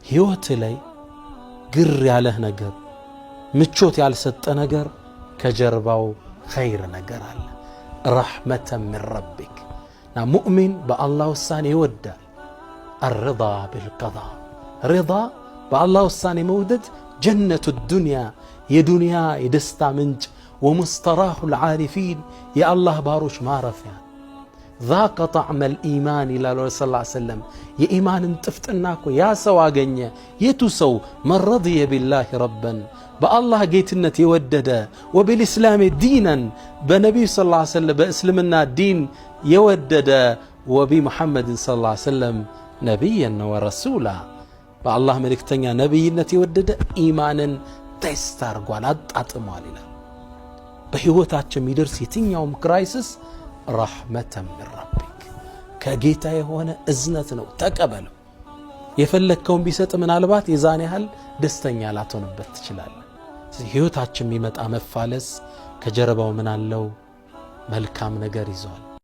ህይወት ላይ ግር ያለህ ነገር ምቾት ያልሰጠ ነገር ከጀርባው ኸይር ነገር አለ ረሕመተን ሚን ረቢክ ና ሙእሚን በአላህ ውሳኔ ይወዳል الرضا بالقضاء رضا بالله ውሳኔ መውደድ ጀነቱ الدنيا የዱንያ የደስታ ምንጭ ومستراح العارفين يا الله باروش معرفة ذاق طعم الإيمان إلى الله صلى الله عليه وسلم يا إيمان انتفتناكو يا سوا غنيا يتسو من رضي بالله ربا بالله جيتنت يودد وبالإسلام دينا بنبي صلى الله عليه وسلم بإسلامنا دين يودد وبمحمد صلى الله عليه وسلم نبيا ورسولا بالله ملكتنيا نبينا يودد إيمانا تسترقوا أطمالنا በህይወታችን የሚደርስ የትኛውም ክራይሲስ ረሕመተን ሚን ረቢክ ከጌታ የሆነ እዝነት ነው ተቀበለው የፈለከውን ቢሰጥ ምናልባት የዛን ያህል ደስተኛ ላትሆንበት ትችላለህ ህይወታችን የሚመጣ መፋለስ ከጀርባው ምን አለው መልካም ነገር ይዟል